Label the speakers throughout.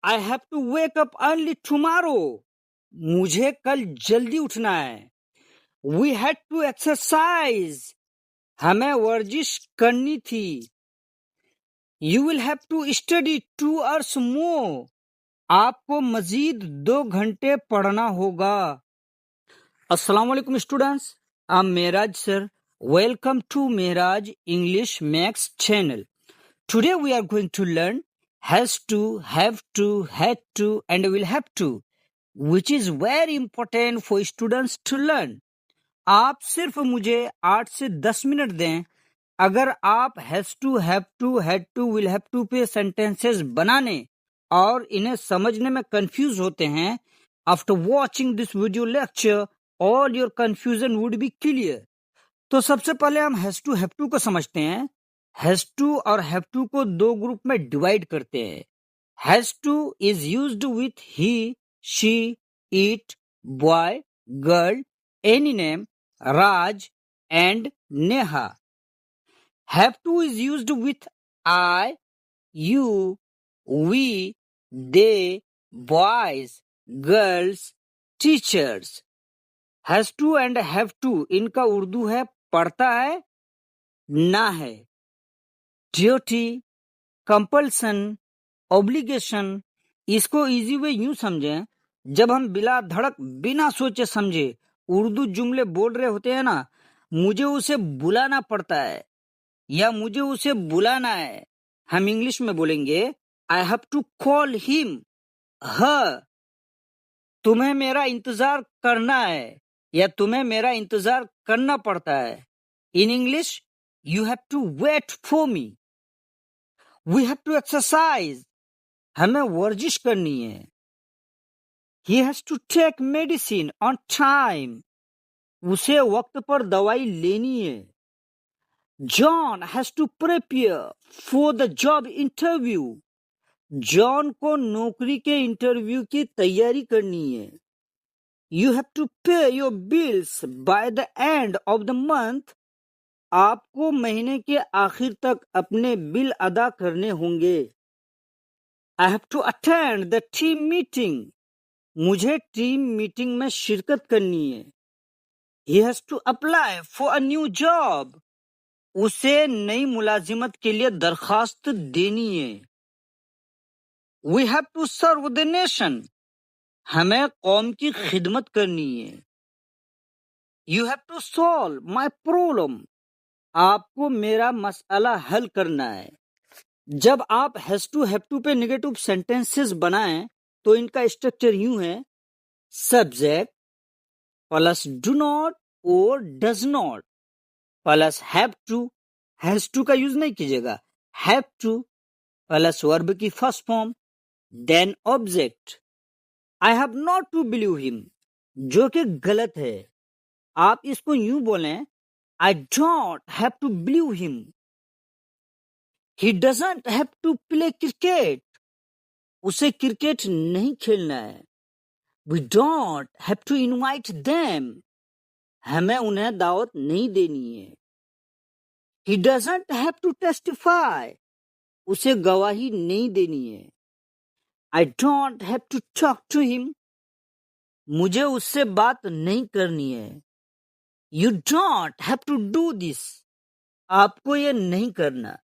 Speaker 1: I have to wake up early tomorrow, मुझे कल जल्दी उठना है। वी हैड टू एक्सरसाइज, हमें वर्जिश करनी थी। You will have to study 2 hours more, आपको मजीद 2 घंटे पढ़ना होगा। अस्सलाम वालेकुम students, I am Meraj sir. Welcome to Meraj English max channel. Today we are going to learn has to, have to, had to and will have to, which is very important for students to learn. आप सिर्फ मुझे 8 से 10 minute दें। अगर आप has to, have to, had to, will have to पे sentences बनाने और इन्हें समझने में कंफ्यूज होते हैं, after watching this video lecture all your confusion would be clear. तो सबसे पहले हम हैज टू, हैव टू को समझते हैं। हैज टू और हैव टू को 2 ग्रुप में डिवाइड करते हैं। Has to is used with he, she, it, boy, girl, any name, Raj and Neha. Have to is used with I, you, we, they, boys, girls, teachers. Has to and have to इनका उर्दू है पढ़ता है, ना है। Duty, compulsion, obligation, इसको easy way यूं समझें, जब हम बिला धड़क बिना सोचे समझे उर्दू जुमले बोल रहे होते हैं ना, मुझे उसे बुलाना पड़ता है या मुझे उसे बुलाना है, हम इंग्लिश में बोलेंगे I have to call him, her. तुम्हें मेरा इंतजार करना है या तुम्हें मेरा इंतजार करना पड़ता है। In English you have to wait for me. We have to exercise, हमें वर्जिश करनी है। He has to take medicine on time, उसे वक्त पर दवाई लेनी है। John has to prepare for the job interview, John को नौकरी के इंटरव्यू की तैयारी करनी है। You have to pay your bills by the end of the month, आपको महीने के आखिर तक अपने बिल अदा करने होंगे। I have to attend the team meeting, मुझे टीम मीटिंग में शिरकत करनी है। He has to apply for a new job, उसे नई मुलाजिमत के लिए दरखास्त देनी है। We have to serve the nation, हमें कौम की खिदमत करनी है। You have to solve my problem, आपको मेरा मसला हल करना है। जब आप हैज टू, हैव टू पे नेगेटिव सेंटेंसेस बनाएं तो इनका स्ट्रक्चर यूं है, सब्जेक्ट प्लस डू नॉट और does not plus have to, has to का यूज नहीं कीजिएगा, हैव टू प्लस वर्ब की first form, then object. I have not to believe him, जो कि गलत है। आप इसको यूं बोलें, I don't have to believe him. He doesn't have to play cricket, उसे क्रिकेट नहीं खेलना है। We don't have to invite them, हमें उन्हें दावत नहीं देनी है। He doesn't have to testify, उसे गवाही नहीं देनी है। I don't have to talk to him, मुझे उससे बात नहीं करनी है। You don't have to do this, आपको ये नहीं करना।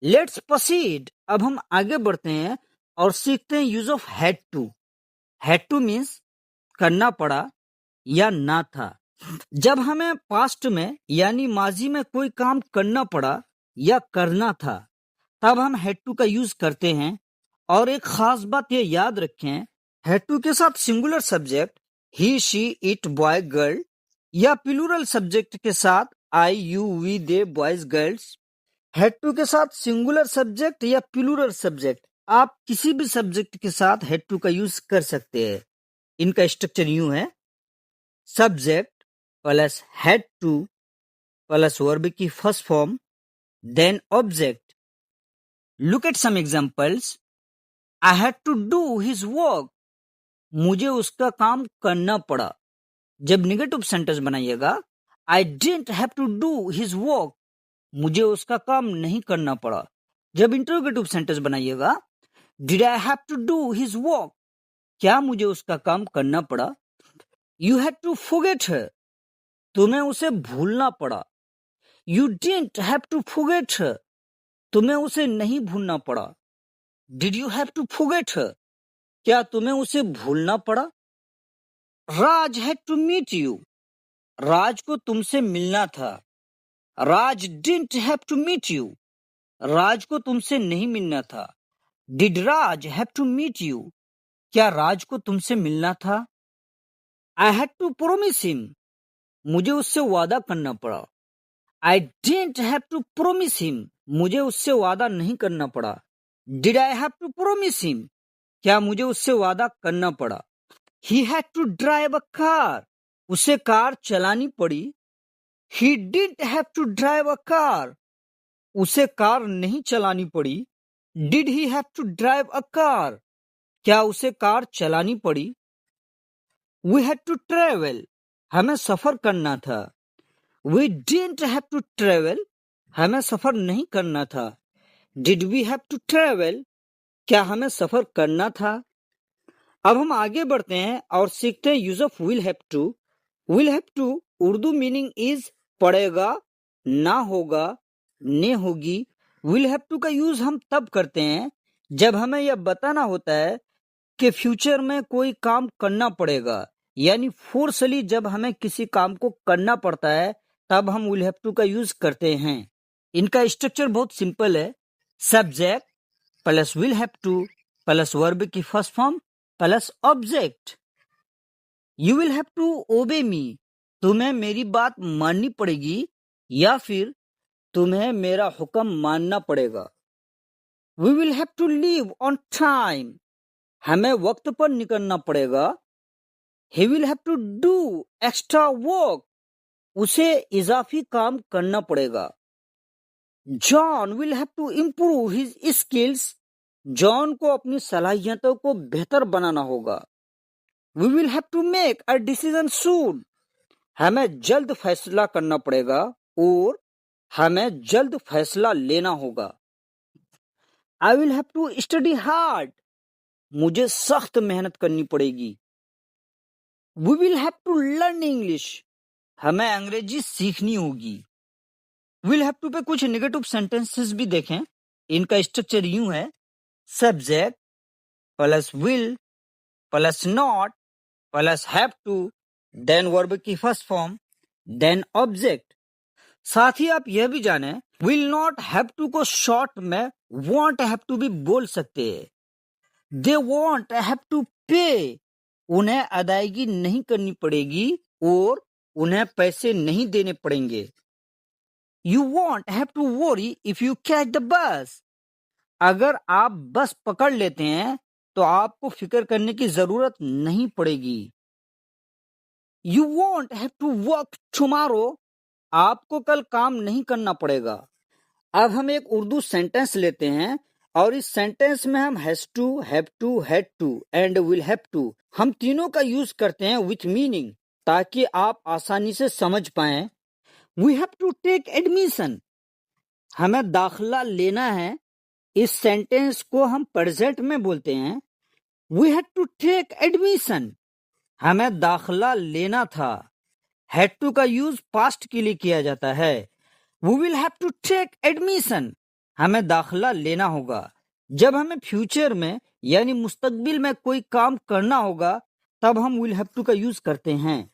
Speaker 1: लेट्स प्रोसीड, अब हम आगे बढ़ते हैं और सीखते हैं use of had to. Had to means करना पड़ा या ना था। जब हमें पास्ट में यानी माजी में कोई काम करना पड़ा या करना था, तब हम हैड टू का यूज करते हैं। और एक खास बात ये याद रखें, हैड टू के साथ singular subject he, she, it, boy, girl या प्लूरल सब्जेक्ट के साथ I, you, we, they, boys, girls. Had to के साथ सिंगुलर सब्जेक्ट या प्लूरल सब्जेक्ट, आप किसी भी सब्जेक्ट के साथ हैड टू का यूज कर सकते हैं। इनका स्ट्रक्चर यूं है, subject plus had to plus verb की first form, then object. Look at some examples. I had to do his work, मुझे उसका काम करना पड़ा। जब नेगेटिव सेंटेंस बनाइएगा, I didn't have to do his work, मुझे उसका काम नहीं करना पड़ा। जब इंटरोगेटिव सेंटेंस बनाइएगा, Did I have to do his work? क्या मुझे उसका काम करना पड़ा? You had to forget her. तुम्हें उसे भूलना पड़ा. You didn't have to forget her. तुम्हें उसे नहीं भूलना पड़ा. Did you have to forget her? क्या तुम्हें उसे भूलना पड़ा? Raj had to meet you. राज को तुमसे मिलना था. Raj didn't have to meet you. राज को तुमसे नहीं मिलना था. Did Raj have to meet you? क्या राज को तुमसे मिलना था? I had to promise him. मुझे उससे वादा करना पड़ा. I didn't have to promise him. मुझे उससे वादा नहीं करना पड़ा. Did I have to promise him? क्या मुझे उससे वादा करना पड़ा? He had to drive a car. उसे कार चलानी पड़ी. He didn't have to drive a car. उसे कार नहीं चलानी पड़ी. Did he have to drive a car? क्या उसे कार चलानी पड़ी? We had to travel. हमें सफर करना था. We didn't have to travel. हमें सफर नहीं करना था. Did we have to travel? क्या हमें सफर करना था? अब हम आगे बढ़ते हैं और सीखते हैं use of will have to. Will have to Urdu meaning is पड़ेगा, ना होगा, ने होगी. विल हैव टू का यूज हम तब करते हैं जब हमें यह बताना होता है कि फ्यूचर में कोई काम करना पड़ेगा, यानी फोर्सली जब हमें किसी काम को करना पड़ता है तब हम विल हैव टू का यूज करते हैं. इनका स्ट्रक्चर बहुत सिंपल है. Subject plus will have to plus verb की first form plus object. You will have to obey me. तुम्हें मेरी बात माननी पड़ेगी या फिर तुम्हें मेरा हुक्म मानना पड़ेगा. We will have to leave on time. हमें वक्त पर निकलना पड़ेगा. He will have to do extra work. उसे इजाफी काम करना पड़ेगा. John will have to improve his skills. John को अपनी सलाहियतों को बेहतर बनाना होगा. We will have to make a decision soon. हमें जल्द फैसला करना पड़ेगा और हमें जल्द फैसला लेना होगा. I will have to study hard. मुझे सख्त मेहनत करनी पड़ेगी. We will have to learn English. हमें अंग्रेजी सीखनी होगी. विल हैव टू पे कुछ नेगेटिव सेंटेंसेस भी देखें. इनका स्ट्रक्चर यूं है. Subject plus will plus not plus have to then verb की फर्स्ट फॉर्म देन ऑब्जेक्ट. साथ ही आप यह भी जाने विल नॉट हैव टू को शॉर्ट में वॉन्ट हैव टू भी बोल सकते हैं. दे वॉन्ट हैव टू पे. उन्हें अदायगी नहीं करनी पड़ेगी और उन्हें पैसे नहीं देने पड़ेंगे. You won't have to worry if you catch the bus. अगर आप बस पकड़ लेते हैं तो आपको फिक्र करने की जरूरत नहीं पड़ेगी. You won't have to work tomorrow. आपको कल काम नहीं करना पड़ेगा. अब हम एक उर्दू सेंटेंस लेते हैं और इस सेंटेंस में हम has to, have to, had to and will have to हम तीनों का यूज करते हैं विथ मीनिंग ताकि आप आसानी से समझ पाएं. We have to take admission. हमें दाखिला लेना है. इस सेंटेंस को हम प्रेजेंट में बोलते हैं. We had to take admission. हमें दाखिला लेना था. हैड टू का यूज पास्ट के लिए किया जाता है. We will have to take admission. हमें दाखिला लेना होगा. जब हमें फ्यूचर में यानी मुस्तकबिल में कोई काम करना होगा तब हम विल हैव टू का यूज करते हैं.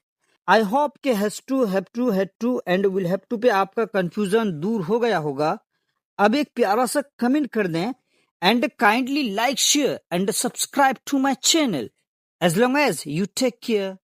Speaker 1: आई होप के has to, have to, had to and will have to पे आपका कंफ्यूजन दूर हो गया होगा. अब एक प्यारा सा कमेंट कर दें and kindly like, share and subscribe to my channel. As long as you take care.